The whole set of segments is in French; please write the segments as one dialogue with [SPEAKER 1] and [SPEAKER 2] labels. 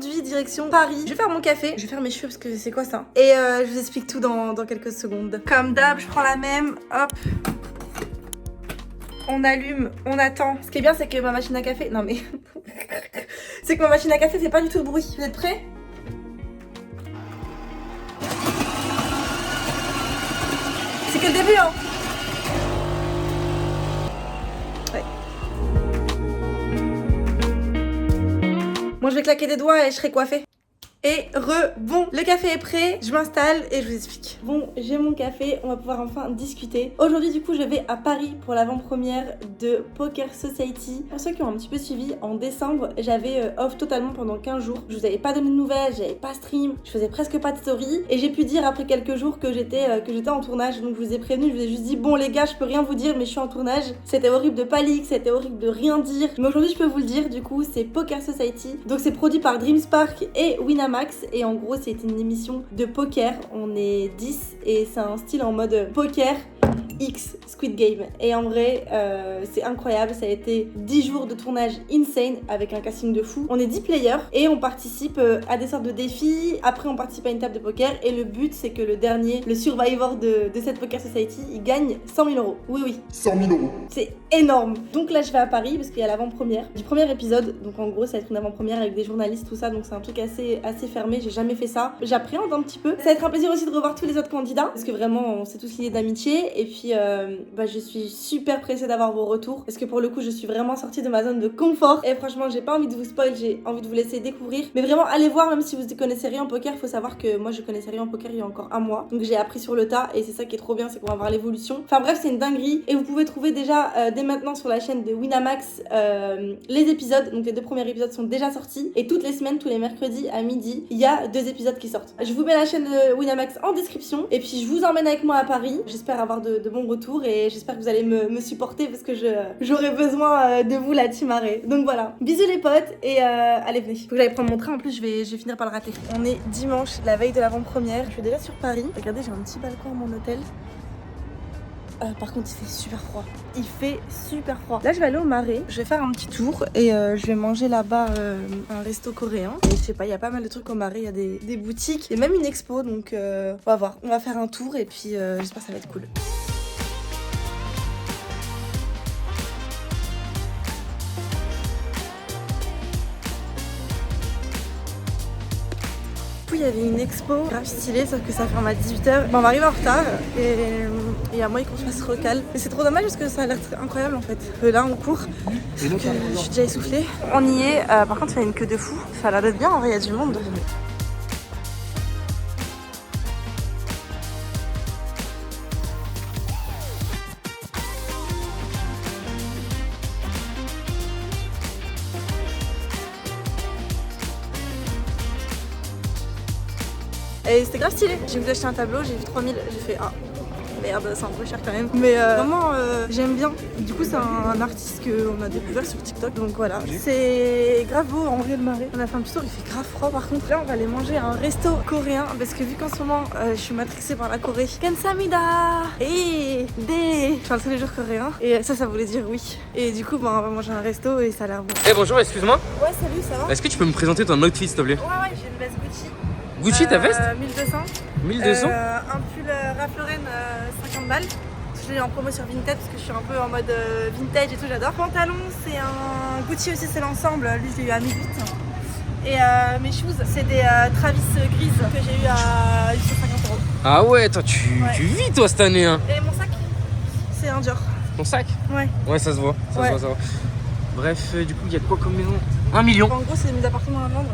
[SPEAKER 1] aujourd'hui, direction Paris. Je vais faire mon café, je vais faire mes cheveux parce que c'est quoi ça? Et je vous explique tout dans quelques secondes. Comme d'hab, je prends la même, hop. On allume, on attend. Ce qui est bien, c'est que ma machine à café... Non mais... c'est que ma machine à café fait pas du tout de bruit. Vous êtes prêts? C'est que le début, hein. Ouais. Moi, je vais claquer des doigts et je serai coiffée. Et bon, le café est prêt, je m'installe et je vous explique. Bon, j'ai mon café, on va pouvoir enfin discuter. Aujourd'hui, du coup, je vais à Paris pour l'avant-première de Poker Society. Pour ceux qui ont un petit peu suivi, en décembre, j'avais off totalement pendant 15 jours. Je vous avais pas donné de nouvelles, j'avais pas stream, je faisais presque pas de story. Et j'ai pu dire après quelques jours que j'étais en tournage. Donc je vous ai prévenu, je vous ai juste dit, bon les gars, je peux rien vous dire, mais je suis en tournage. C'était horrible de pas leak, c'était horrible de rien dire. Mais aujourd'hui, je peux vous le dire, du coup, c'est Poker Society. Donc c'est produit par Dreamspark et Winamax. Et en gros c'est une émission de poker, on est 10 et c'est un style en mode poker X Squid Game. Et en vrai c'est incroyable, ça a été 10 jours de tournage insane avec un casting de fou. On est 10 players et on participe à des sortes de défis, après on participe à une table de poker et le but c'est que le dernier, le survivor de cette Poker Society, il gagne 100 000 euros. Oui
[SPEAKER 2] 100 000 euros.
[SPEAKER 1] C'est énorme. Donc là je vais à Paris parce qu'il y a l'avant-première du premier épisode, donc en gros ça va être une avant-première avec des journalistes, tout ça, donc c'est un truc assez fermé, j'ai jamais fait ça. J'appréhende un petit peu. Ça va être un plaisir aussi de revoir tous les autres candidats parce que vraiment on s'est tous liés d'amitié et puis je suis super pressée d'avoir vos retours parce que pour le coup je suis vraiment sortie de ma zone de confort et franchement j'ai pas envie de vous spoil, j'ai envie de vous laisser découvrir, mais vraiment allez voir. Même si vous ne connaissez rien en poker, faut savoir que moi je connaissais rien en poker il y a encore un mois, donc j'ai appris sur le tas et c'est ça qui est trop bien, c'est qu'on va voir l'évolution. Enfin bref, c'est une dinguerie et vous pouvez trouver déjà dès maintenant sur la chaîne de Winamax les épisodes. Donc les 2 premiers épisodes sont déjà sortis et toutes les semaines, tous les mercredis à midi, il y a 2 épisodes qui sortent. Je vous mets la chaîne de Winamax en description et puis je vous emmène avec moi à Paris. J'espère avoir de bons retours et j'espère que vous allez me supporter parce que j'aurai besoin de vous, la team Arrêt. Donc voilà, bisous les potes et allez venez. Faut que j'aille prendre mon train, en plus je vais finir par le rater. On est dimanche, la veille de l'avant-première. Je suis déjà sur Paris. Regardez, j'ai un petit balcon à mon hôtel. Par contre il fait super froid. Il fait super froid. Là je vais aller au Marais, je vais faire un petit tour et je vais manger là-bas un resto coréen. Et je sais pas, il y a pas mal de trucs au Marais, il y a des boutiques et même une expo, donc on va voir. On va faire un tour et puis j'espère que ça va être cool. Il y avait une expo grave stylée, sauf que ça ferme à 18h. Bon, on va arriver en retard et à moi qu'on se fasse recal. Mais c'est trop dommage parce que ça a l'air incroyable en fait. Là on court, je suis déjà essoufflée. On y est, par contre il y a une queue de fou. Ça a l'air d'être bien, en vrai il y a du monde. Et c'était grave stylé. J'ai voulu acheter un tableau, j'ai vu 3000, j'ai fait merde, c'est un peu cher quand même. Mais vraiment j'aime bien. Du coup c'est un artiste qu'on a découvert sur TikTok, donc voilà. C'est grave beau en vrai le Marais. On a fait un petit tour, il fait grave froid par contre. Là on va aller manger à un resto coréen parce que vu qu'en ce moment je suis matrixée par la Corée. Kamsamida et je parle tous les jours coréen et ça voulait dire oui. Et du coup on va manger à un resto et ça a l'air bon.
[SPEAKER 3] Eh bonjour, excuse-moi.
[SPEAKER 1] Ouais salut, ça va?
[SPEAKER 3] Est-ce que tu peux me présenter ton outfit s'il te plaît?
[SPEAKER 1] Ouais, j'ai une veste Gucci.
[SPEAKER 3] Gucci ta veste?
[SPEAKER 1] 1200.
[SPEAKER 3] 1200?
[SPEAKER 1] Un pull Ralph Lauren 50 balles. Je l'ai en promo sur Vinted parce que je suis un peu en mode vintage et tout, j'adore. Pantalon, c'est un Gucci aussi, c'est l'ensemble. Lui, je l'ai eu à 1008. Et mes shoes, c'est des Travis grises que j'ai eu à 850 €.
[SPEAKER 3] Ah ouais, toi tu vis toi cette année hein.
[SPEAKER 1] Et mon sac, c'est un Dior.
[SPEAKER 3] Ton sac?
[SPEAKER 1] Ouais.
[SPEAKER 3] Ouais, ça se voit, ça
[SPEAKER 1] Ouais.
[SPEAKER 3] se voit, ça se voit. Bref, du coup, il y a de quoi comme maison? 1 million.
[SPEAKER 1] En gros, c'est mes appartements à vendre.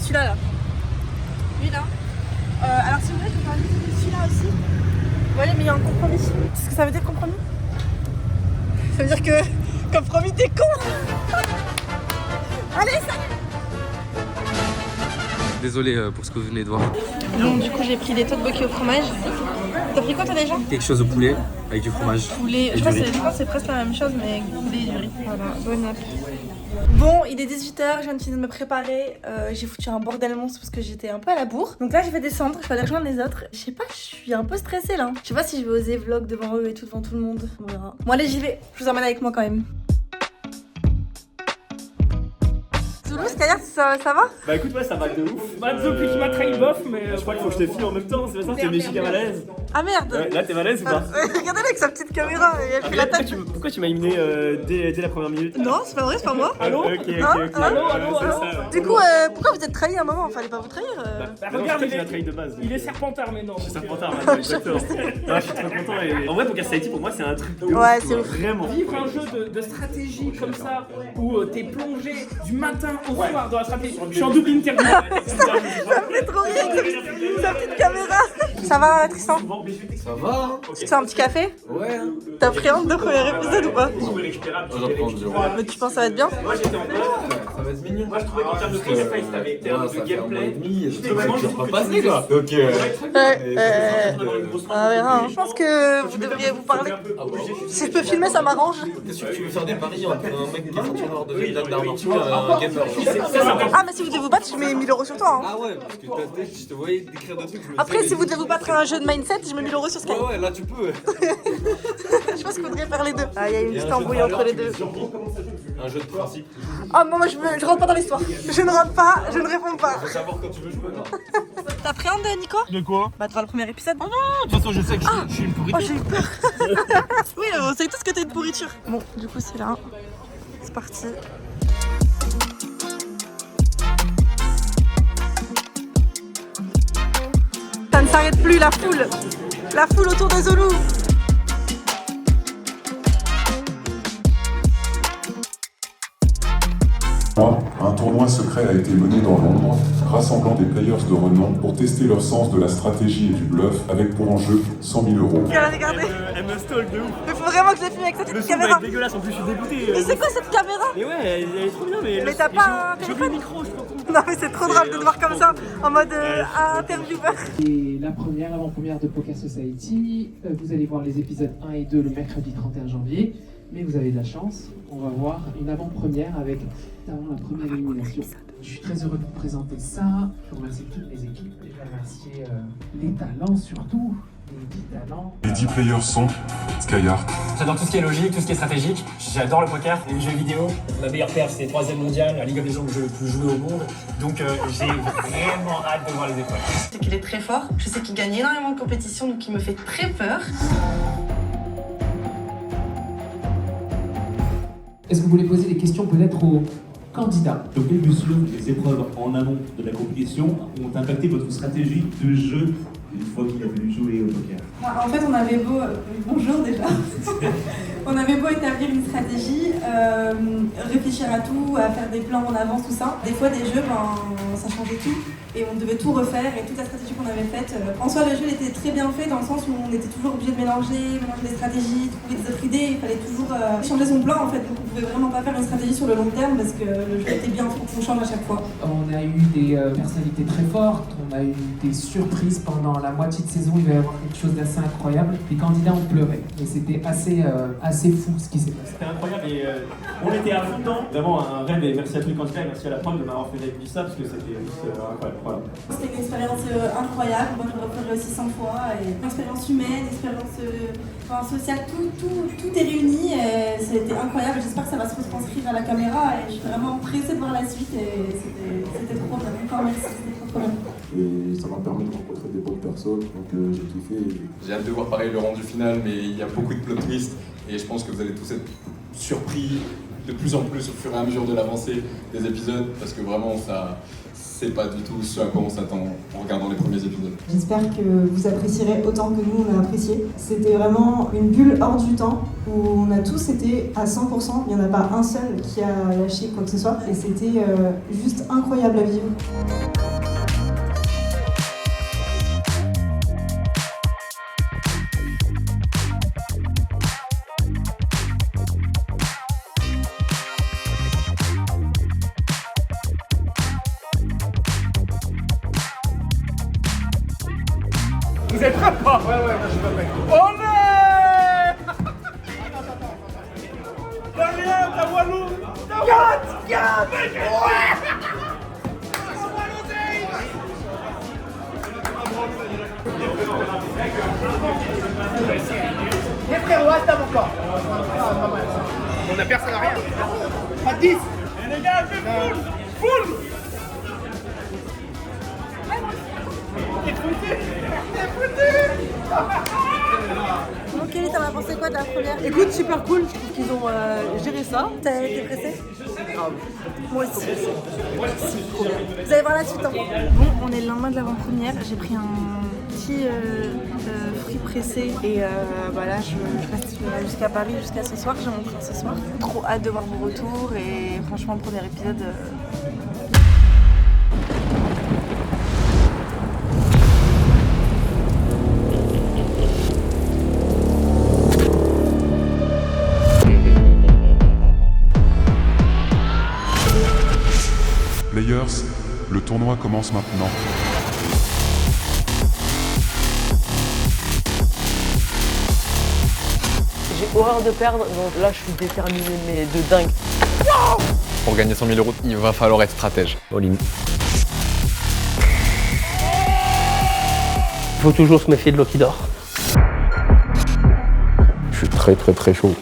[SPEAKER 1] Celui-là, là. Lui, là. Alors, si vous voulez, je peux faire celui-là aussi. Voilà, mais il y a un compromis. C'est ce que ça veut dire, compromis? Ça veut dire que, compromis, t'es con. Allez, salut.
[SPEAKER 3] Désolé pour ce que vous venez de voir.
[SPEAKER 1] Bon, du coup, j'ai pris des tteokbokki au fromage. T'as pris quoi, toi, déjà?
[SPEAKER 3] Quelque chose au poulet avec du fromage.
[SPEAKER 1] Poulet. Je pense que c'est presque la même chose, mais avec du poulet et du riz. Voilà, bonne app. Bon, il est 18h, je viens de finir de me préparer. J'ai foutu un bordel monstre parce que j'étais un peu à la bourre. Donc là, je vais descendre, je vais aller rejoindre les autres. Je sais pas, je suis un peu stressée là. Je sais pas si je vais oser vlog devant eux et tout, devant tout le monde. On verra. Bon, allez, j'y vais. Je vous emmène avec moi quand même. Zoulou, Skyard, ça va?
[SPEAKER 2] Bah écoute, ouais, ça va de ouf.
[SPEAKER 4] Bah, depuis qu'il m'a trahi bof, mais.
[SPEAKER 2] Je crois qu'il faut que je te file en même temps, c'est pas ça? T'es méga mal à l'aise.
[SPEAKER 1] Ah merde!
[SPEAKER 2] Ouais, là, t'es mal à l'aise ou pas?
[SPEAKER 1] Regardez-le avec sa petite caméra, et elle fait la tête.
[SPEAKER 2] Pourquoi tu m'as éliminé dès la première minute?
[SPEAKER 1] Non, c'est pas vrai, c'est pas moi.
[SPEAKER 4] Allô?
[SPEAKER 2] Ok.
[SPEAKER 4] Allô.
[SPEAKER 1] Du coup, pourquoi vous êtes trahi à un moment? Fallait pas vous trahir.
[SPEAKER 4] Bah,
[SPEAKER 2] Regarde,
[SPEAKER 4] regarde,
[SPEAKER 2] il a trahi de base.
[SPEAKER 4] il est serpentard maintenant.
[SPEAKER 2] Je suis Serpentard maintenant, exactement. Ah, je suis trop content. Et... En vrai, Poker Society, pour moi, c'est un truc de ouf.
[SPEAKER 1] Ouais, c'est ouf.
[SPEAKER 2] Vraiment.
[SPEAKER 4] Vivre un jeu de stratégie comme ça, où t'es plongé du matin au soir dans la stratégie. Je suis en double interview.
[SPEAKER 1] Ça me fait trop rire avec sa petite caméra. Ça va, Tristan?
[SPEAKER 5] Ça va hein?
[SPEAKER 1] Tu te fais un petit café?
[SPEAKER 5] Ouais.
[SPEAKER 1] T'appréhendes le premier épisode ou pas?
[SPEAKER 5] J'apprends du roi.
[SPEAKER 1] Mais tu penses que ça va être bien?
[SPEAKER 2] Moi, j'étais en mode.
[SPEAKER 5] Ça va être mignon.
[SPEAKER 2] Moi, je trouvais qu'en termes de face, t'avais termes de gameplay.
[SPEAKER 5] Je pas passé quoi. Donc
[SPEAKER 1] On verra. Hein. Je pense que vous devriez vous parler. Si je peux filmer, ça m'arrange.
[SPEAKER 5] qu'est-ce que tu veux faire des paris entre un mec qui est ceinture noire de d'arts martiaux et un gamer?
[SPEAKER 1] Ah, mais si vous devez vous battre, je mets 1000 € sur toi. Hein.
[SPEAKER 5] Ah ouais, parce que je te voyais décrire des trucs.
[SPEAKER 1] Après, si vous devez vous battre à un jeu de mindset, je mets 1000 € sur Sky.
[SPEAKER 5] Ouais, là tu peux.
[SPEAKER 1] Je pense qu'il faudrait faire les deux. Ah, il y a une petite embrouille entre les deux.
[SPEAKER 5] Un jeu de principe.
[SPEAKER 1] Ah, moi, je rentre pas dans l'histoire. Je ne rentre pas, je ne réponds pas.
[SPEAKER 5] Faut savoir quand tu veux jouer.
[SPEAKER 1] T'appréhendes, Nico?
[SPEAKER 2] De quoi?
[SPEAKER 1] Bah, devant le premier épisode.
[SPEAKER 2] De toute façon, je sais que je suis une pourriture.
[SPEAKER 1] Oh, j'ai eu peur. Oui, on sait tous que t'es une pourriture. Bon, du coup, c'est là. C'est parti. Ça ne s'arrête plus, la foule. La foule autour de Zoulou.
[SPEAKER 6] Un tournoi secret a été mené dans Londres, rassemblant des players de renom pour tester leur sens de la stratégie et du bluff, avec pour enjeu 100 000 €.
[SPEAKER 1] Regardez.
[SPEAKER 2] Elle me stalk de ouf.
[SPEAKER 1] Il faut vraiment que je les filme avec cette
[SPEAKER 2] Le
[SPEAKER 1] petite
[SPEAKER 2] son va
[SPEAKER 1] caméra.
[SPEAKER 2] être dégueulasse, en plus, je suis dégoûté.
[SPEAKER 1] Mais c'est quoi cette caméra?
[SPEAKER 2] Mais ouais, elle est trop bien, mais.
[SPEAKER 1] Mais t'as pas un téléphone?
[SPEAKER 2] Micro, je crois.
[SPEAKER 1] Non, mais c'est trop drôle de te voir comme ça, en mode intervieweur.
[SPEAKER 7] Et la première, avant-première de Poker Society, vous allez voir les épisodes 1 et 2 le mercredi 31 janvier. Mais vous avez de la chance, on va voir une avant-première avec avant la première élimination. Je suis très heureux de vous présenter ça. Je remercie toutes les équipes. Je vais remercier les talents surtout, les 10 talents.
[SPEAKER 6] Les 10 players sont Skyheart,
[SPEAKER 8] J'adore tout ce qui est logique, tout ce qui est stratégique. J'adore le poker, les jeux vidéo. Ma meilleure perf, c'est 3ème mondial, la Ligue of Legends que je le plus joué au monde. Donc j'ai vraiment hâte de voir les épreuves.
[SPEAKER 1] C'est qu'il est très fort. Je sais qu'il gagne énormément de compétitions, donc il me fait très peur.
[SPEAKER 7] Est-ce que vous voulez poser des questions peut-être aux candidats?
[SPEAKER 9] De quelle mesure les épreuves en amont de la compétition ont impacté votre stratégie de jeu une fois qu'il a fallu jouer au poker?
[SPEAKER 10] En fait, on avait beau... bonjour déjà. On avait beau établir une stratégie, réfléchir à tout, à faire des plans en avance, tout ça. Des fois, des jeux, ça changeait tout. Et on devait tout refaire. Et toute la stratégie qu'on avait faite... En soi, le jeu était très bien fait dans le sens où on était toujours obligé de mélanger des stratégies, trouver des autres idées. Il fallait toujours changer son plan, en fait. Donc, on pouvait vraiment pas faire une stratégie sur le long terme parce que le jeu était bien fait qu'on change à chaque fois.
[SPEAKER 7] On a eu des personnalités très fortes, on a eu des surprises pendant la moitié de saison, il va y avoir quelque chose d'assez incroyable. Les candidats ont pleuré et c'était assez fou ce qui s'est passé.
[SPEAKER 2] C'était incroyable et on était à fond dedans. Vraiment un rêve et merci à tous les candidats et merci à la prod de m'avoir fait vivre ça parce que c'était juste incroyable. Voilà.
[SPEAKER 10] C'était une expérience incroyable, moi je le referai aussi 100 fois. Et une expérience humaine, une expérience sociale, tout est réuni. C'était incroyable, j'espère que ça va se retranscrire à la caméra et je suis vraiment pressée de voir la suite et c'était trop bien. Encore merci, c'était trop bien.
[SPEAKER 6] et ça m'a permis de rencontrer des bonnes personnes, donc j'ai kiffé.
[SPEAKER 11] J'ai hâte de voir pareil le rendu final, mais il y a beaucoup de plot twists et je pense que vous allez tous être surpris de plus en plus au fur et à mesure de l'avancée des épisodes parce que vraiment ça c'est pas du tout ce à quoi on s'attend en regardant les premiers épisodes.
[SPEAKER 10] J'espère que vous apprécierez autant que nous on a apprécié. C'était vraiment une bulle hors du temps où on a tous été à 100%, il n'y en a pas un seul qui a lâché quoi que ce soit et c'était juste incroyable à vivre.
[SPEAKER 4] Vous êtes prêts pas? Ouais, je suis pas prêt. Olé! Derrière, la Walou! Garde! Les frérots, à mon corps. On a personne à rien. Pas 10. Et les gars, je vais full!
[SPEAKER 1] Donc Kelly, t'en as pensé quoi de la première?
[SPEAKER 12] Écoute, super cool, je trouve qu'ils ont géré ça.
[SPEAKER 1] T'as été pressée?
[SPEAKER 12] Grave.
[SPEAKER 1] Moi aussi. Vous allez voir la suite. Hein. Bon, on est le lendemain de l'avant-première. J'ai pris un petit fruit pressé et voilà, je reste jusqu'à Paris, jusqu'à ce soir. J'ai mon train ce soir. Trop hâte de voir vos retours et franchement, le premier épisode.
[SPEAKER 6] Players, le tournoi commence maintenant.
[SPEAKER 12] J'ai horreur de perdre, donc là je suis déterminé, mais de dingue.
[SPEAKER 11] Pour gagner 100 000 €, il va falloir être stratège.
[SPEAKER 8] Il faut toujours se méfier de l'eau qui dort.
[SPEAKER 5] Je suis très chaud.